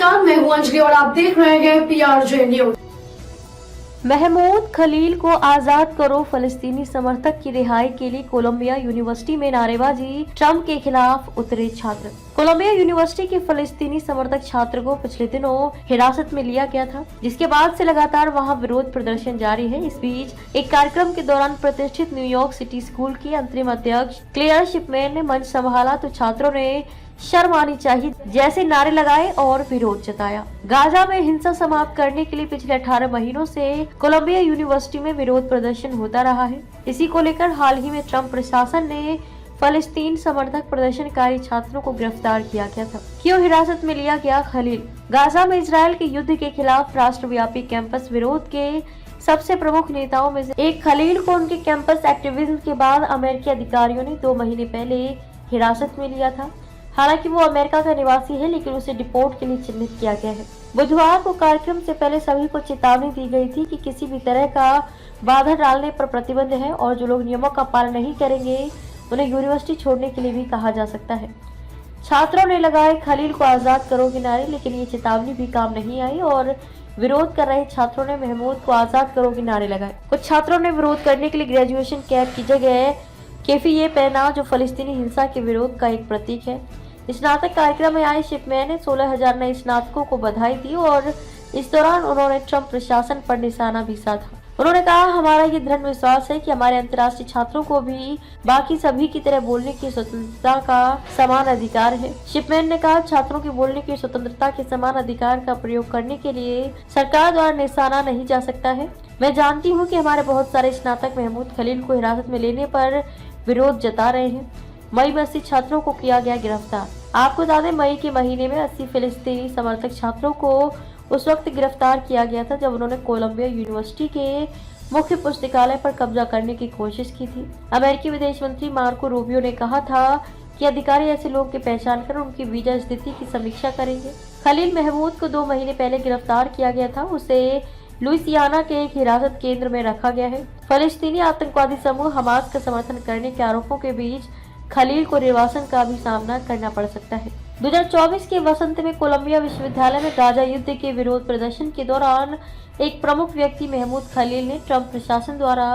नमस्कार, मैं हूं अंजलि और आप देख रहे हैं PRJ न्यूज। महमूद खलील को आजाद करो, फलस्तीनी समर्थक की रिहाई के लिए कोलंबिया यूनिवर्सिटी में नारेबाजी, ट्रंप के खिलाफ उतरे छात्र। कोलंबिया यूनिवर्सिटी के फलस्तीनी समर्थक छात्र को पिछले दिनों हिरासत में लिया गया था, जिसके बाद से लगातार वहां विरोध प्रदर्शन जारी है। इस बीच एक कार्यक्रम के दौरान प्रतिष्ठित न्यूयॉर्क सिटी स्कूल के अंतरिम अध्यक्ष क्लेयर शिपमैन ने मंच संभाला तो छात्रों ने शर्म आनी चाहिए जैसे नारे लगाए और विरोध जताया। गाजा में हिंसा समाप्त करने के लिए पिछले 18 महीनों से कोलंबिया यूनिवर्सिटी में विरोध प्रदर्शन होता रहा है। इसी को लेकर हाल ही में ट्रंप प्रशासन ने फलस्तीन समर्थक प्रदर्शनकारी छात्रों को गिरफ्तार किया गया था। क्यों हिरासत में लिया गया खलील? गाजा में इजरायल के युद्ध के खिलाफ राष्ट्रव्यापी कैंपस विरोध के सबसे प्रमुख नेताओं में से एक खलील को उनके कैंपस एक्टिविज्म के बाद अमेरिकी अधिकारियों ने 2 महीने पहले हिरासत में लिया था। हालांकि वो अमेरिका का निवासी है, लेकिन उसे डिपोर्ट के लिए चिन्हित किया गया है। बुधवार को कार्यक्रम से पहले सभी को चेतावनी दी गई थी कि किसी भी तरह का बाधा डालने पर प्रतिबंध है और जो लोग नियमों का पालन नहीं करेंगे उन्हें यूनिवर्सिटी छोड़ने के लिए भी कहा जा सकता है। छात्रों ने लगाए खलील को आजाद करो के नारे, लेकिन ये चेतावनी भी काम नहीं आई और विरोध कर रहे छात्रों ने महमूद को आजाद करो के नारे लगाए। कुछ छात्रों ने विरोध करने के लिए ग्रेजुएशन कैप की जगह केफी ये पहना, जो फलस्तीनी हिंसा के विरोध का एक प्रतीक है। स्नातक कार्यक्रम में आए शिपमैन ने 16,000 नए स्नातकों को बधाई दी और इस दौरान उन्होंने ट्रंप प्रशासन पर निशाना भी साधा। उन्होंने कहा, हमारा ये दृढ़ विश्वास है कि हमारे अंतर्राष्ट्रीय छात्रों को भी बाकी सभी की तरह बोलने की स्वतंत्रता का समान अधिकार है। शिपमैन ने कहा, छात्रों की बोलने की स्वतंत्रता के समान अधिकार का प्रयोग करने के लिए सरकार द्वारा निशाना नहीं जा सकता है। मैं जानती हूँ कि हमारे बहुत सारे स्नातक महमूद खलील को हिरासत में लेने पर विरोध जता रहे हैं। मई में 80 छात्रों को किया गया गिरफ्तार। आपको बता दें, मई के महीने में 80 फिलिस्तीनी समर्थक छात्रों को उस वक्त गिरफ्तार किया गया था जब उन्होंने कोलंबिया यूनिवर्सिटी के मुख्य पुस्तकालय पर कब्जा करने की कोशिश की थी। अमेरिकी विदेश मंत्री मार्को रूबियो ने कहा था कि अधिकारी ऐसे लोगों की पहचान कर उनकी वीजा स्थिति की समीक्षा करेंगे। खलील महमूद को 2 महीने पहले गिरफ्तार किया गया था। उसे लुइसियाना के एक हिरासत केंद्र में रखा गया है। फलस्तीनी आतंकवादी समूह हमास का समर्थन करने के आरोपों के बीच खलील को निर्वासन का भी सामना करना पड़ सकता है। 2024 के वसंत में कोलंबिया विश्वविद्यालय में गाजा युद्ध के विरोध प्रदर्शन के दौरान एक प्रमुख व्यक्ति महमूद खलील ने ट्रंप प्रशासन द्वारा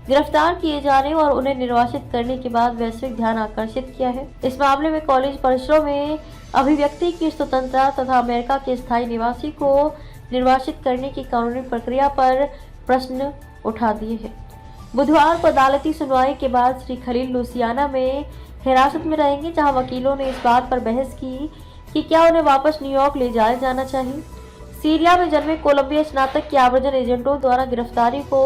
गिरफ्तार किए जाने और उन्हें निर्वासित करने के बाद वैश्विक ध्यान आकर्षित किया है। इस मामले में कॉलेज परिसरों में अभिव्यक्ति की स्वतंत्रता तथा अमेरिका के स्थायी निवासी को निर्वासित करने की कानूनी प्रक्रिया पर प्रश्न उठा दिए हैं। बुधवार को अदालती सुनवाई के बाद श्री खलील लुइसियाना में हिरासत में रहेंगे, जहां वकीलों ने इस बात पर बहस की कि क्या उन्हें वापस न्यूयॉर्क ले जाया जाना चाहिए। सीरिया में जन्मे कोलंबिया स्नातक के आव्रजन एजेंटों द्वारा गिरफ्तारी को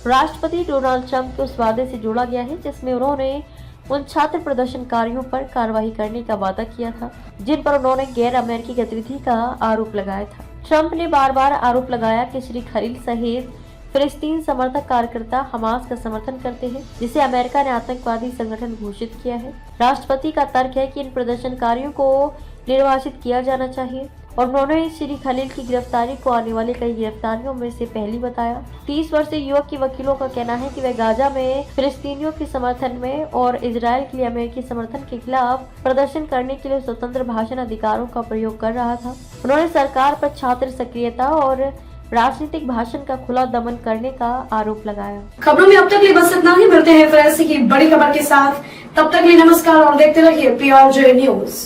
राष्ट्रपति डोनाल्ड ट्रंप के उस वादे से जोड़ा गया है जिसमें उन्होंने उन छात्र प्रदर्शनकारियों पर कार्रवाई करने का वादा किया था जिन पर उन्होंने गैर अमेरिकी गतिविधि का आरोप लगाया था। ट्रंप ने बार बार आरोप लगाया कि श्री खलील सहित फिलिस्तीन समर्थक कार्यकर्ता हमास का समर्थन करते हैं, जिसे अमेरिका ने आतंकवादी संगठन घोषित किया है। राष्ट्रपति का तर्क है कि इन प्रदर्शनकारियों को निर्वासित किया जाना चाहिए और उन्होंने श्री खलील की गिरफ्तारी को आने वाली कई गिरफ्तारियों में से पहली बताया। 30 वर्षीय युवक के वकीलों का कहना है कि वह गाजा में फिलिस्तीनियों के समर्थन में और इजरायल के लिए अमेरिकी समर्थन के खिलाफ प्रदर्शन करने के लिए स्वतंत्र भाषण अधिकारों का प्रयोग कर रहा था। उन्होंने सरकार पर छात्र सक्रियता और राजनीतिक भाषण का खुला दमन करने का आरोप लगाया। खबरों में अब तक लिए बस इतना ही। मिलते हैं फिर ऐसी की बड़ी खबर के साथ। तब तक लिए नमस्कार और देखते रहिए PRJ न्यूज।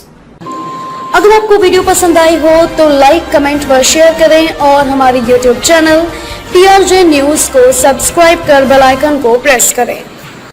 अगर आपको वीडियो पसंद आई हो तो लाइक, कमेंट व शेयर करें और हमारे YouTube चैनल PRJ न्यूज को सब्सक्राइब कर बेल आइकन को प्रेस करें।